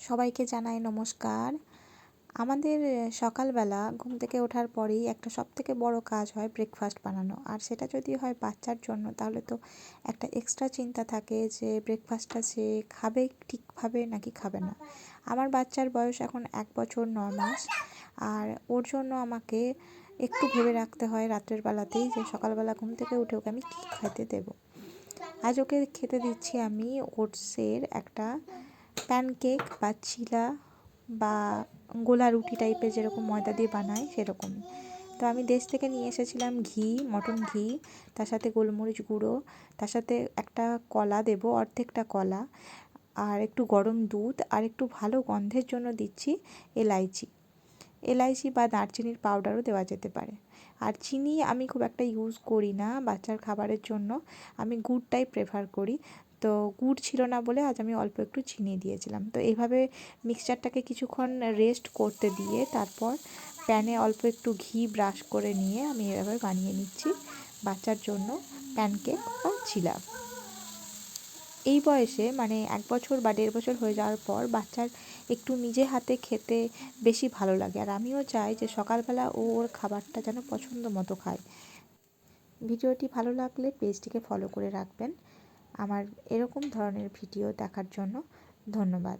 সবাইকে জানাই নমস্কার। আমাদের সকালবেলা ঘুম থেকে ওঠার পরেই একটা সবথেকে বড় কাজ হয় ব্রেকফাস্ট বানানো। আর সেটা যদি হয় বাচ্চার জন্য, তাহলে তো একটা এক্সট্রা চিন্তা থাকে যে ব্রেকফাস্টটা সে খাবে ঠিকভাবে নাকি খাবে না। আমার বাচ্চার বয়স এখন 1 বছর 9 মাস। আর ওর জন্য আমাকে একটু ভেবে রাখতে হয় রাত্রের বেলাতেই যে সকালবেলা ঘুম থেকে উঠে ওকে আমি কী খেতে দেবো। আজ ওকে খেতে দিচ্ছি আমি ওটসের একটা প্যানকেক বা চিলা বা গোলা রুটি টাইপের, যেরকম ময়দা দিয়ে বানায় সেরকমই। তো আমি দেশ থেকে নিয়ে এসেছিলাম ঘি, মটন ঘি, তার সাথে গোলমরিচ গুঁড়ো, তার সাথে একটা কলা দেবো, অর্ধেকটা কলা, আর একটু গরম দুধ, আর একটু ভালো গন্ধের জন্য দিচ্ছি এলাইচি বা দারচিনির পাউডারও দেওয়া যেতে পারে। আর চিনি আমি খুব একটা ইউজ করি না বাচ্চার খাবারের জন্য, আমি গুড়টাই প্রেফার করি। তো গুড় ছিল না বলে আজ আমি অল্প একটু চিনি দিয়েছিলাম। তো এইভাবে মিক্সচারটাকে কিছুক্ষণ রেস্ট করতে দিয়ে তারপর প্যানে অল্প একটু ঘি ব্রাশ করে নিয়ে আমি এভাবে বানিয়ে নিচ্ছি বাচ্চার জন্য প্যানকেক বা চিলা। এই বয়সে মানে 1 বছর বা 1.5 বছর হয়ে যাওয়ার পর বাচ্চার একটু নিজে হাতে খেতে বেশি ভালো লাগে। আর আমিও চাই যে সকালবেলা ও ওর খাবারটা যেন পছন্দ মতো খায়। ভিডিওটি ভালো লাগলে পেজটিকে ফলো করে রাখবেন। আমার এরকম ধরনের ভিডিও দেখার জন্য ধন্যবাদ।